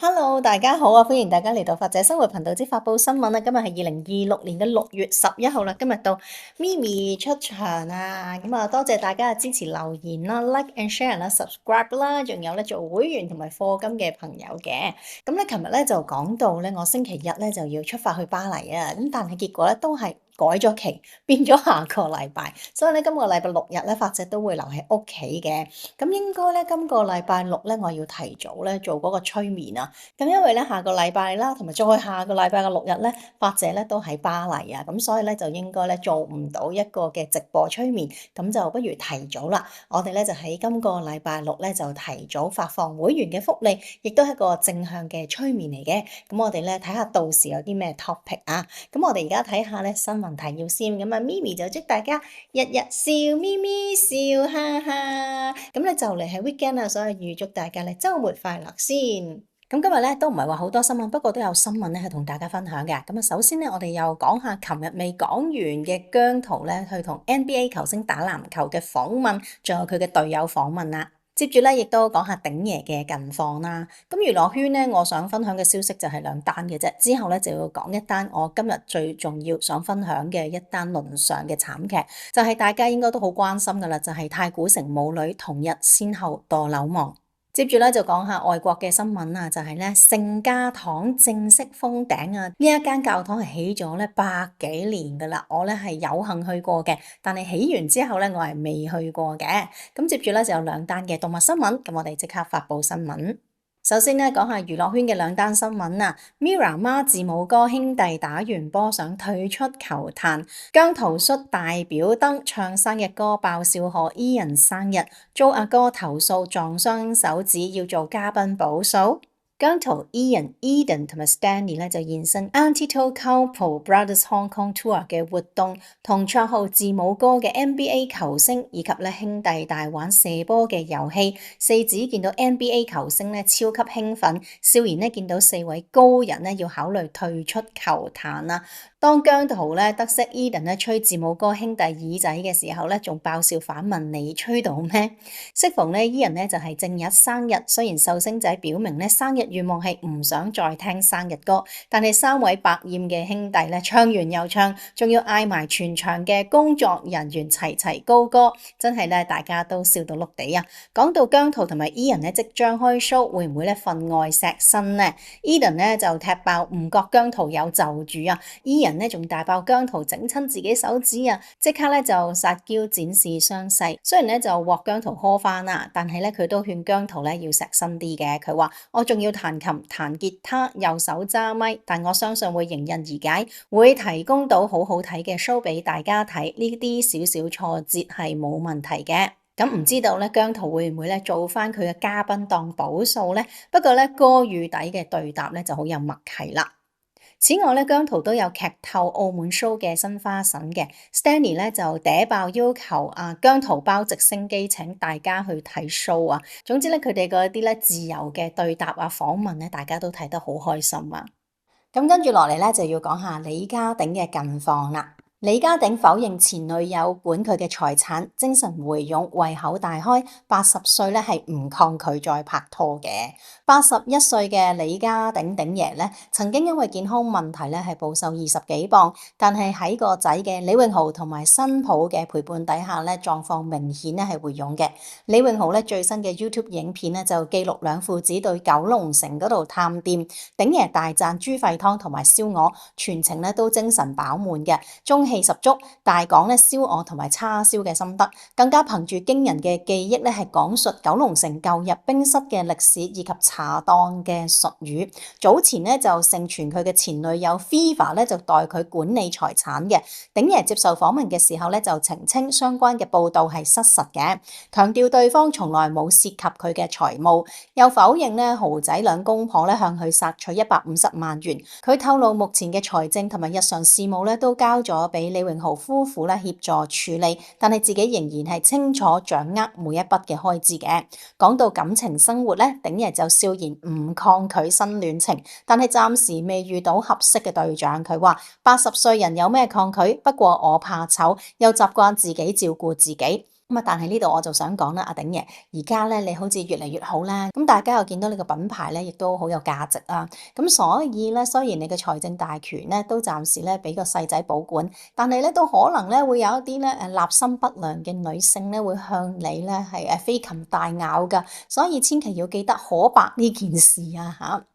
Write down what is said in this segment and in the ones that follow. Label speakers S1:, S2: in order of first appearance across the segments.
S1: Hello，大家好啊！歡迎大家嚟到發姐生活頻道之發佈新聞啊！今日係2026年嘅6月11號啦，今日到咪咪出場啊！咁啊，多謝大家嘅支持留言啦、like and share 啦、subscribe 啦，仲有咧做會員同埋課金嘅朋友嘅。咁咧，琴日咧就講到咧，我星期日咧就要出發去巴黎啊！咁但係結果咧都係改咗期，變咗下個禮拜，所以咧今個禮拜六日咧，發姐都會留喺屋企嘅。咁應該咧今個禮拜六咧，我要提早咧做嗰個催眠啊！咁因為咧下個禮拜啦，同埋再下個禮拜嘅六日咧，發姐咧都喺巴黎啊，咁所以咧就應該咧做唔到一個嘅直播催眠，咁就不如提早啦。我哋咧就喺今個禮拜六咧就提早發放會員嘅福利，亦都係一個正向嘅催眠嚟嘅。咁我哋咧睇下到時有啲咩 topic 啊。咁我哋而家睇下咧新聞提要先。咁啊，咪咪就祝大家日日笑咪咪笑哈哈。咁咧就嚟係 weekend 啦，所以預祝大家咧週末快樂先。咁今日咧都唔係話好多新聞，不過都有新聞咧係同大家分享嘅。咁啊，首先咧我哋又講下琴日未講完嘅姜濤咧去同 NBA 球星打籃球嘅訪問，仲有佢嘅隊友訪問啦。接住咧亦都講下鼎爺嘅近況啦。咁娛樂圈咧，我想分享嘅消息就係兩單嘅啫。之後咧就要講一單我今日最重要想分享嘅一單倫常嘅慘劇，就係大家應該都好關心噶啦，就係太古城母女同日先後墮樓亡。接住咧就講下外國嘅新聞啊，就係咧聖家堂正式封頂啊！呢一間教堂係起咗咧100幾年噶啦，我咧係有幸去過嘅，但係起完之後咧我係未去過嘅。咁接住咧就有兩單嘅動物新聞，咁我哋即刻發佈新聞。首先咧講下娛樂圈嘅兩單新聞啊 ，Mirror 孖字母哥兄弟打完波想退出球壇，姜濤率大表燈唱生日歌爆笑賀 Ian 生日，遭阿哥投訴撞傷手指要做嘉賓補數。姜濤、Ian、Eden 同埋 Stanley 咧就現身 Antito Couple Brothers Hong Kong Tour 嘅活動，同綽號字母哥嘅 NBA 球星以及咧兄弟大玩射波嘅遊戲。四子見到 NBA 球星咧超級興奮，笑言咧見到四位高人咧要考慮退出球壇啦。當姜濤咧得悉 Eden 咧吹字母哥兄弟耳仔嘅時候咧，仲爆笑反問你吹到咩？適逢咧 Ian 咧就係正日生日，雖然壽星仔表明咧生日願望係唔想再聽生日歌，但係三位百厭嘅兄弟咧唱完又唱，仲要嗌埋全場嘅工作人員齊齊高歌，真係咧大家都笑到碌地啊！講到姜濤同埋 Ian 咧即將開 show， 會唔會咧分外錫身呢？ Eden 咧就踢爆唔覺姜濤有就住啊 ，Ian 咧仲大爆姜濤整親自己手指啊，即刻咧就撒嬌展示傷勢。雖然咧就獲姜濤呵返啦，但係咧佢都勸姜濤咧要錫身啲嘅。佢話我仲要彈琴、彈吉他、右手揸咪，但我相信會迎刃而解，會提供到好好睇嘅 show 俾大家睇。呢啲少少挫折係冇問題嘅。咁唔知道咧姜濤會唔會咧做翻佢嘅嘉賓當補數咧？不過咧歌與底嘅對答咧就好有默契啦。此外咧，姜濤都有劇透澳門 show 嘅新花臣嘅 Stanley 咧就嗲爆要求姜濤包直升機請大家去睇 show 啊！總之咧佢哋嗰啲咧自由嘅對答訪問咧，大家都睇得好開心啊！咁跟住落嚟咧就要講下李家鼎嘅近況啦。李家鼎否認前女友管佢嘅財產，精神回勇，胃口大開。80歲咧係唔抗拒再拍拖嘅。81歲嘅李家鼎鼎爺咧，曾經因為健康問題咧係暴瘦20幾磅，但係喺個仔嘅李榮豪同埋新抱嘅陪伴底下咧，狀況明顯咧係回勇嘅。李榮豪咧最新嘅 YouTube 影片咧就記錄兩父子對九龍城嗰度探店，鼎爺大讚豬肺湯同埋燒鵝，全程咧都精神飽滿嘅，中氣十足，大講咧燒鵝同埋叉燒嘅心得，更加憑住驚人嘅記憶咧係講述九龍城舊日冰室嘅歷史以及茶檔嘅術語。早前咧就盛傳佢嘅前女友 Viva 咧就代佢管理財產嘅，鼎爺接受訪問嘅時候咧就澄清相關嘅報道係失實嘅，強調對方從來冇涉及佢嘅財務，又否認咧豪仔兩公婆咧向佢索取150萬元。佢透露目前嘅財政同埋日常事務咧都交咗俾李榮豪夫婦咧協助處理，但係自己仍然係清楚掌握每一筆嘅開支嘅。講到感情生活咧，鼎爺就笑言唔抗拒新戀情，但係暫時未遇到合適嘅對象。佢話80歲人有咩抗拒？不過我怕醜，又習慣自己照顧自己。但係呢度我就想講啦，阿鼎爺，而家咧你好似越嚟越好啦，咁大家又見到你個品牌咧，亦都好有價值啊，咁所以咧，雖然你嘅財政大權咧都暫時咧俾個細仔保管，但係咧都可能咧會有一啲咧立心不良嘅女性咧會向你咧係飛禽大咬㗎，所以千祈要記得可白呢件事啊嚇。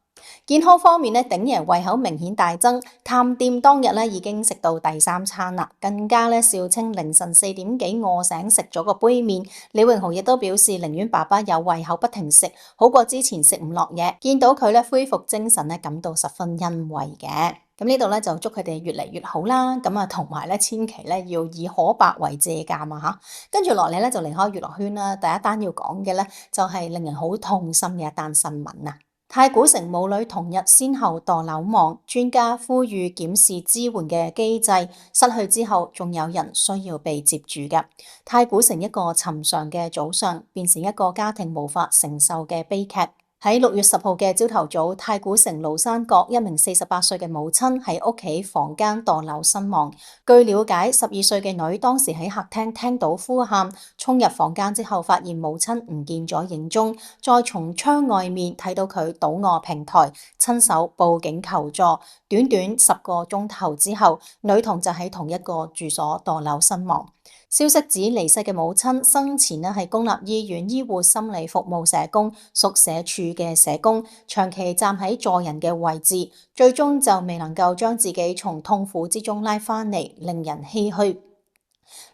S1: 健康方面咧，鼎爺胃口明顯大增，探店當日咧已經食到第三餐啦，更加咧笑稱凌晨4點幾餓醒食咗個杯麵。李榮豪亦都表示寧願爸爸有胃口不停食，好過之前食唔落嘢。見到佢咧恢復精神咧，感到十分欣慰嘅。咁呢度咧就祝佢哋越嚟越好啦。咁啊，同埋咧千祈咧要以可白為借鑑啊嚇。跟住落嚟咧就離開娛樂圈啦。第一單要講嘅咧就係令人好痛心嘅一單新聞啊！太古城母女同日先後墮樓亡，專家呼籲檢視支援嘅機制，失去之後仲有人需要被接住嘅。太古城一個尋常嘅早上，變成一個家庭無法承受嘅悲劇。喺6月10號嘅朝頭早，太古城廬山閣一名48歲嘅母親喺屋企房間墮樓身亡。據了解，12歲嘅女當時喺客廳聽到呼喊，衝入房間之後發現母親唔見咗影蹤，再從窗外面睇到佢倒臥平台，親手報警求助。短短10個鐘頭之後，女童就喺同一個住所墮樓身亡。消息指離世嘅母親生前咧係公立醫院醫護心理服務社工，屬社署嘅社工，長期站喺助人嘅位置，最終就未能夠將自己從痛苦之中拉返嚟，令人唏噓。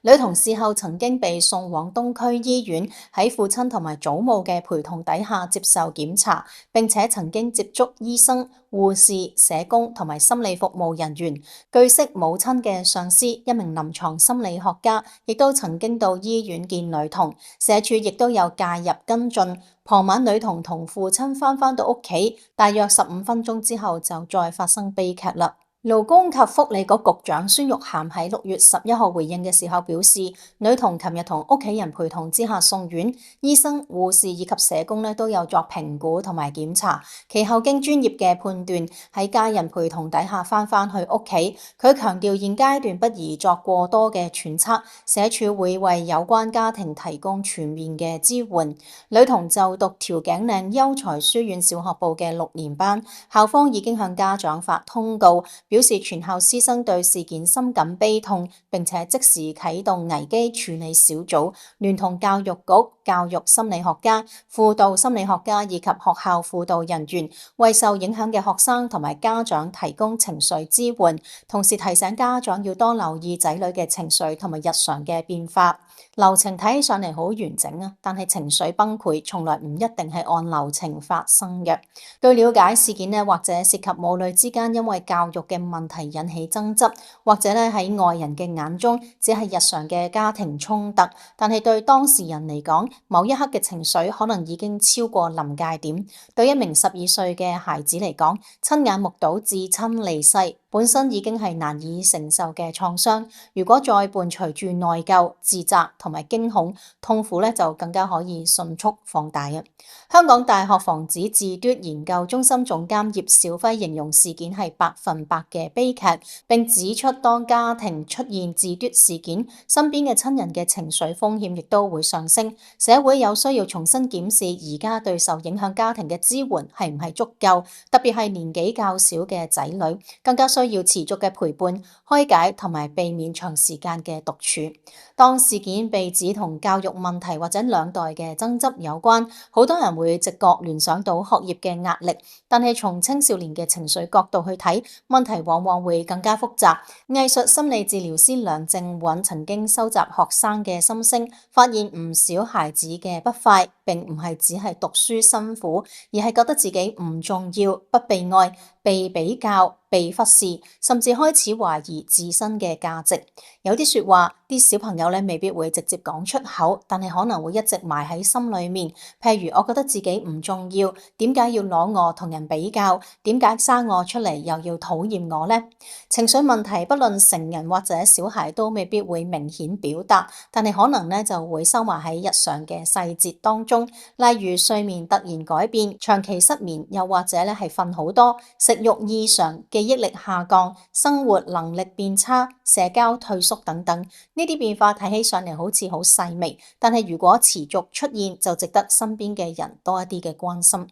S1: 女童事後曾經被送往東區醫院，喺父親同埋祖母嘅陪同底下接受檢查，並且曾經接觸醫生、護士、社工同埋心理服務人員。據悉，母親嘅上司一名臨床心理學家，亦都曾經到醫院見女童，社署亦都有介入跟進。傍晚，女童同父親返到屋企，大約15分鐘之後就再發生悲劇啦。勞工及福利局局長孫玉菡喺6月11號回應嘅時候表示，女童琴日同屋企人陪同之下送院，醫生、護士以及社工咧都有作評估同埋檢查，其後經專業嘅判斷，喺家人陪同底下返去屋企。佢強調現階段不宜作過多嘅揣測，社署會為有關家庭提供全面嘅支援。女童就讀調景嶺優才書院小學部嘅6年班，校方已經向家長發通告，表示全校師生對事件深感悲痛，並且即時啟動危機處理小組，聯同教育局、教育心理學家、輔導心理學家以及學校輔導人員，為受影響嘅學生同埋家長提供情緒支援，同時提醒家長要多留意仔女嘅情緒同埋日常嘅變化。流程睇起上嚟好完整啊，但係情緒崩潰從來唔一定係按流程發生嘅。據了解，事件呢或者涉及母女之間因為教育嘅問題引起爭執，或者咧喺外人嘅眼中只係日常嘅家庭衝突，但係對當事人嚟講，某一刻嘅情緒可能已經超過臨界點。對一名12歲嘅孩子嚟講，親眼目睹至親離世，本身已經係難以承受嘅創傷，如果再伴隨住內疚、自責同埋驚恐，痛苦咧就更加可以迅速放大啊！香港大學防止自奪研究中心總監葉兆輝形容事件係100%嘅悲劇，並指出當家庭出現自奪事件，身邊嘅親人嘅情緒風險亦都會上升，社會有需要重新檢視而家對受影響家庭嘅支援係唔係足夠，特別係年紀較小嘅仔女，更加需要持續嘅陪伴、開解同埋避免長時間嘅獨處。當事件被指同教育問題或者兩代嘅爭執有關，好多人會直覺聯想到學業嘅壓力，但係從青少年嘅情緒角度去睇，問題往往會更加複雜。藝術心理治療師梁正韻曾經收集學生嘅心聲，發現唔少孩子嘅不快並唔係只係讀書辛苦，而係覺得自己唔重要、不被愛、被比較、被忽視，甚至開始懷疑自身嘅價值。有啲說話，啲小朋友咧未必會直接講出口，但係可能會一直埋喺心裏面。譬如我覺得自己唔重要，點解要攞我同人比較？點解生我出嚟又要討厭我呢？情緒問題不論成人或者小孩都未必會明顯表達，但係可能咧就會收埋喺日常嘅細節當中，例如睡眠突然改變、長期失眠，又或者咧係瞓好多、食慾異常、記憶力下降、生活能力變差、社交退縮等等。呢啲變化睇起上嚟好似好細微，但係如果持續出現，就值得身邊嘅人多一啲嘅關心。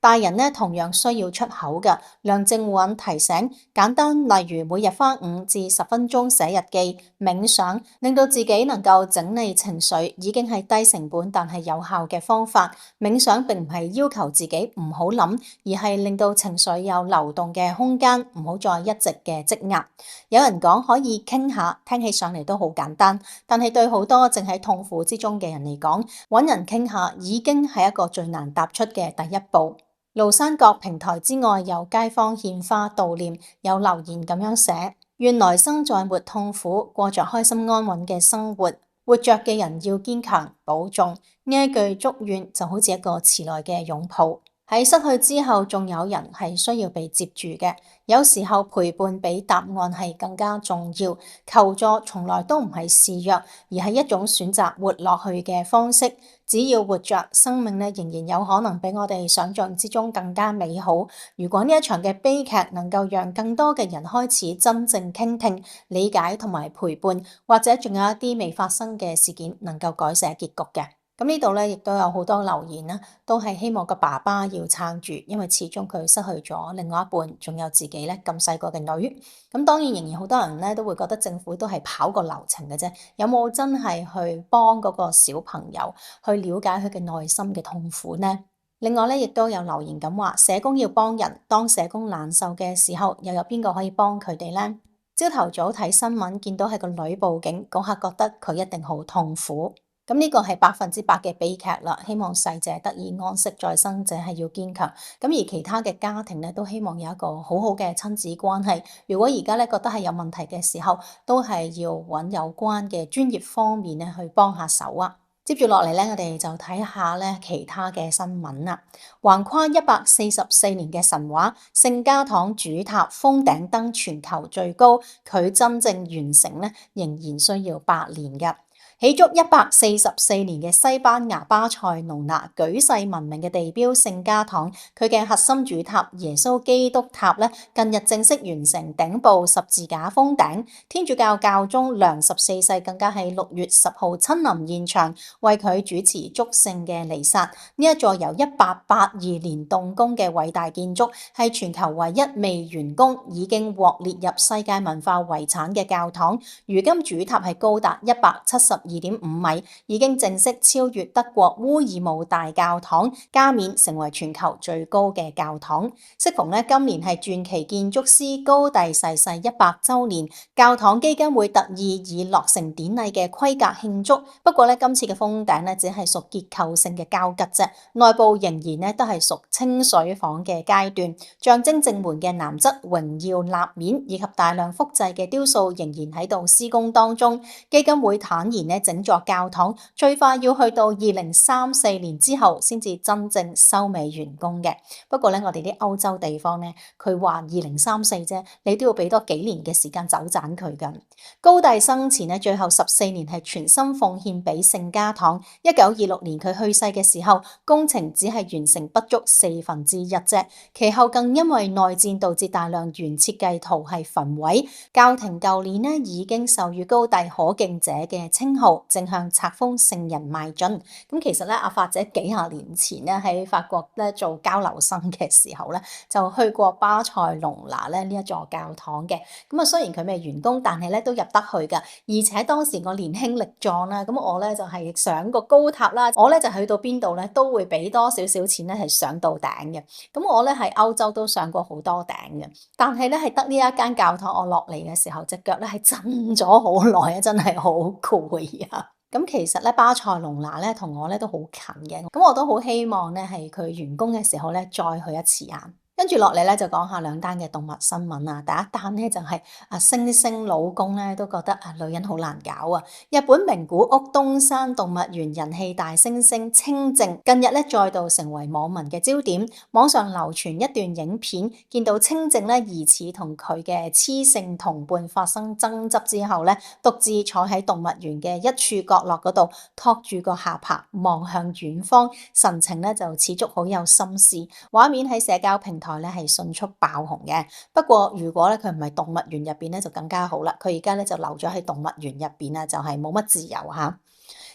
S1: 大人呢，同樣需要出口㗎。梁靜允提醒，簡單例如每日花5至10分鐘寫日記、冥想，令到自己能夠整理情緒，已經係低成本但係有效嘅方法。冥想並唔係要求自己唔好諗，而係令到情緒有流動嘅空間，唔好再一直嘅積壓。有人講可以傾下，聽起上嚟都好簡單，但係對好多正喺痛苦之中嘅人嚟講，揾人傾下已經係一個最難踏出嘅第一步。廬山閣平台之外，有街坊獻花悼念，有留言咁樣寫：願來生再沒痛苦，過着開心安穩嘅生活。活着嘅人要堅強保重。呢一句祝願就好似一個遲來嘅擁抱。喺失去之後，仲有人係需要被接住嘅。有時候陪伴比答案係更加重要。求助從來都唔係示弱，而係一種選擇活落去嘅方式。只要活着，生命咧仍然有可能比我哋想象之中更加美好。如果呢一場嘅悲劇能夠讓更多嘅人開始真正傾聽、理解同埋陪伴，或者仲有一啲未發生嘅事件能夠改寫結局嘅。咁呢度咧，亦都有好多留言啦，都係希望個爸爸要撐住，因為始終佢失去咗另外一半，仲有自己咧咁細個嘅女。咁當然仍然好多人咧都會覺得政府都係跑個流程嘅啫，有冇真係去幫嗰個小朋友去了解佢嘅內心嘅痛苦呢？另外咧，亦都有留言咁話，社工要幫人，當社工難受嘅時候，又有邊個可以幫佢哋呢？朝頭早睇新聞見到係個女報警，嗰刻覺得佢一定好痛苦。咁呢個係100%嘅悲劇啦，希望逝者得以安息，在生者係要堅強。咁而其他嘅家庭咧，都希望有一個好好嘅親子關係。如果而家咧覺得係有問題嘅時候，都係要揾有關嘅專業方面咧去幫下手啊。接住落嚟咧，我哋就睇下咧其他嘅新聞啦。橫跨144年嘅神話，聖家堂主塔峰頂燈全球最高，佢真正完成咧仍然需要8年㗎。起足144年嘅西班牙巴塞隆拿舉世聞名嘅地標聖家堂，佢嘅核心主塔耶穌基督塔咧，近日正式完成頂部十字架封頂。天主教教宗良14世更加喺6月10號親臨現場，為佢主持祝聖嘅彌撒。呢一座由1882年動工嘅偉大建築，係全球唯一未完工、已經獲列入世界文化遺產嘅教堂。如今主塔係高達172.5米，已經正式超越德國烏爾姆大教堂，加冕成為全球最高嘅教堂。適逢今年係傳奇建築師高第逝世100週年，教堂基金會特意以落成典禮嘅規格慶祝。不過今次嘅封頂只係屬結構性嘅交吉啫，內部仍然都係屬清水房嘅階段，象徵正門嘅南側榮耀立面以及大量複製嘅雕塑仍然喺度施工當中。基金會坦言整座教堂最快要去到2034年之後先至真正收尾完工嘅。不過我哋啲歐洲地方佢話2034啫，你都要俾多幾年嘅時間走盞佢㗎。高第生前最後14年係全心奉獻俾聖家堂。1926年佢去世嘅時候，工程只係完成不足1/4啫。其後更因為內戰導致大量原設計圖係焚毀。教廷舊年已經授予高第可敬者嘅稱號，正向冊封聖人邁進。咁其實阿發姐幾廿年前喺法國做交流生嘅時候就去過巴塞隆拿呢一座教堂嘅。咁雖然佢未完工，但係都入得去㗎。而且當時我年輕力壯啦，咁我就係上個高塔啦，我就去到邊度都會俾多少少錢係上到頂嘅。咁我喺歐洲都上過好多頂嘅，但係係得呢一間教堂，我落嚟嘅時候隻腳係震咗好耐啊，真係好攰啊！咁其實巴塞隆拿同我都好近嘅，咁我都好希望係佢完工嘅時候再去一次啊！跟住落嚟就講下2單嘅動物新聞啊！第一單就係猩猩老公都覺得女人好難搞啊！日本名古屋東山動物園人氣大猩猩清正近日再度成為網民嘅焦點。網上流傳一段影片，見到清正疑似同佢嘅雌性同伴發生爭執之後獨自坐喺動物園嘅一處角落嗰度，托住個下巴望向遠方，神情就似足好有心事。畫面喺社交平台台咧係迅速爆紅嘅。不過如果咧佢唔係動物園入邊咧就更加好啦，佢而家咧就留咗喺動物園入邊啊，就係冇乜自由嚇。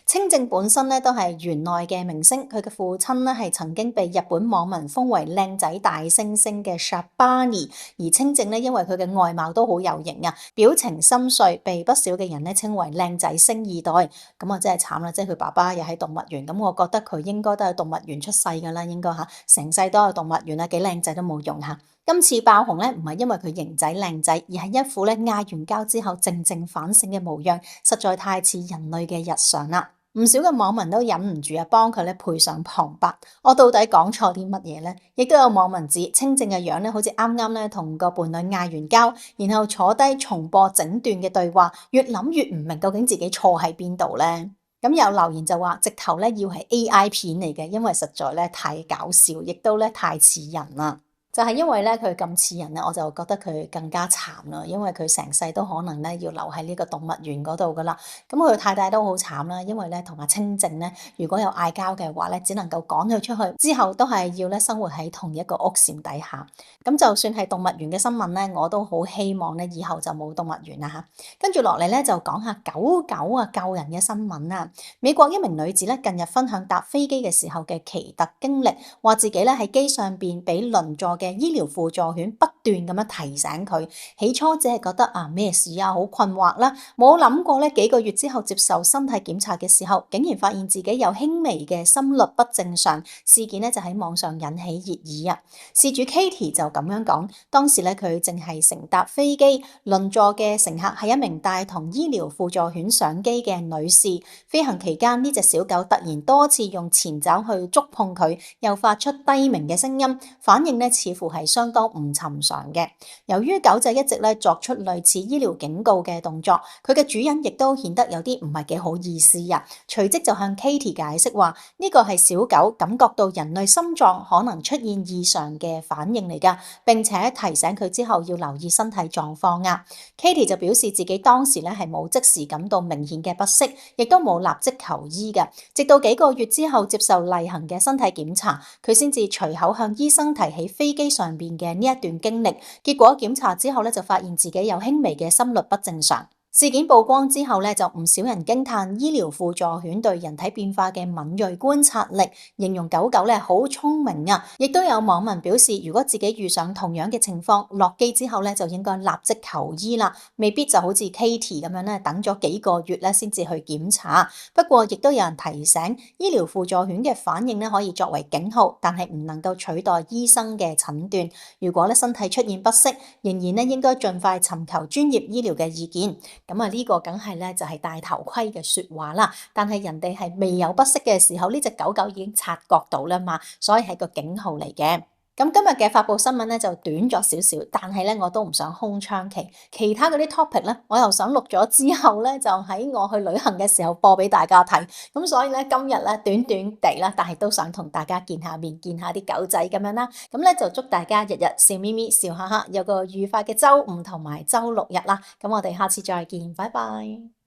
S1: 清正本身咧都係園內嘅明星，佢嘅父親咧係曾經被日本網民封為靚仔大猩猩嘅 Shabani，而清正咧因為佢嘅外貌都好有型啊，表情深邃，被不少嘅人咧稱為靚仔星二代。咁啊真係慘啦，即係佢爸爸又喺動物園，咁我覺得佢應該都係動物園出世㗎啦，應該嚇，成世都係動物園啊，幾靚仔都冇用嚇。今次爆紅咧，唔係因為佢型仔靚仔，而係一副咧嗌完交之後靜靜反省嘅模樣，實在太似人類嘅日常啦。唔少嘅網民都忍唔住啊，幫佢咧配上旁白。我到底講錯啲乜嘢呢？亦都有網民指清正嘅樣咧，好似啱啱咧同個伴侶嗌完交，然後坐低重播整段嘅對話，越諗越唔明究竟自己錯喺邊度呢？咁有留言就話，直頭咧要係 AI 片嚟嘅，因為實在咧太搞笑，亦都咧太似人啦。就係因為咧佢咁似人咧，我就覺得佢更加慘啦，因為佢成世都可能咧要留喺呢個動物園嗰度噶啦。咁佢太太都好慘啦，因為咧同阿清正咧如果有嗌交嘅話咧，只能夠趕佢出去，之後都係要咧生活喺同一個屋檐底下。咁就算係動物園嘅新聞咧，我都好希望咧以後就冇動物園啦嚇。跟住落嚟咧就講下狗狗啊救人嘅新聞啦。美國一名女子咧近日分享搭飛機嘅時候嘅奇特經歷，話自己咧喺機上邊俾鄰座嘅醫療輔助犬不斷咁樣提醒佢，起初只係覺得啊咩事啊好困惑啦，冇諗過咧幾個月之後接受身體檢查嘅時候，竟然發現自己有輕微嘅心律不正常。事件咧就喺網上引起熱議啊。事主 Katie 就咁樣講，當時咧佢淨係乘搭飛機，鄰座嘅乘客係一名帶同醫療輔助犬上機嘅女士。飛行期間呢隻小狗突然多次用前爪去觸碰佢，又發出低鳴嘅聲音，反應咧似乎係相當唔尋常嘅。由於狗仔一直咧作出類似醫療警告嘅動作，佢嘅主人亦都顯得有啲唔係幾好意思啊。隨即就向 Katie 解釋話：呢個係小狗感覺到人類心臟可能出現異常嘅反應嚟㗎，並且提醒佢之後要留意身體狀況啊。Katie 就表示自己當時咧係冇即時感到明顯嘅不適，亦都冇立即求醫嘅。直到幾個月之後接受例行嘅身體檢查，佢先至隨口向醫生提起飛機上邊嘅呢一段經歷。結果檢查之後咧，就發現自己有輕微嘅心律不正常。事件曝光之後咧，就唔少人驚嘆醫療輔助犬對人體變化嘅敏銳觀察力，形容狗狗咧好聰明啊！亦都有網民表示，如果自己遇上同樣嘅情況，落機之後咧就應該立即求醫啦，未必就好似 Katie 咁樣咧等咗幾個月咧先至去檢查。不過亦都有人提醒，醫療輔助犬嘅反應咧可以作為警號，但係唔能夠取代醫生嘅診斷。如果咧身體出現不適，仍然咧應該盡快尋求專業醫療嘅意見。咁啊，呢個梗係咧就係戴頭盔嘅説話啦。但係人哋係未有不適嘅時候，呢隻狗狗已經察覺到啦嘛，所以係個警號嚟嘅。咁今日嘅發布新聞咧就短咗少少，但係咧我都唔想空窗期，其他嗰啲 topic 咧我又想錄咗之後咧就喺我去旅行嘅時候播俾大家睇。咁所以咧今日咧短短地啦，但係都想同大家見下面，見下啲狗仔咁樣啦。咁咧就祝大家日日笑咪咪笑哈哈，有個愉快嘅週五同埋週六日啦。咁我哋下次再見，拜拜。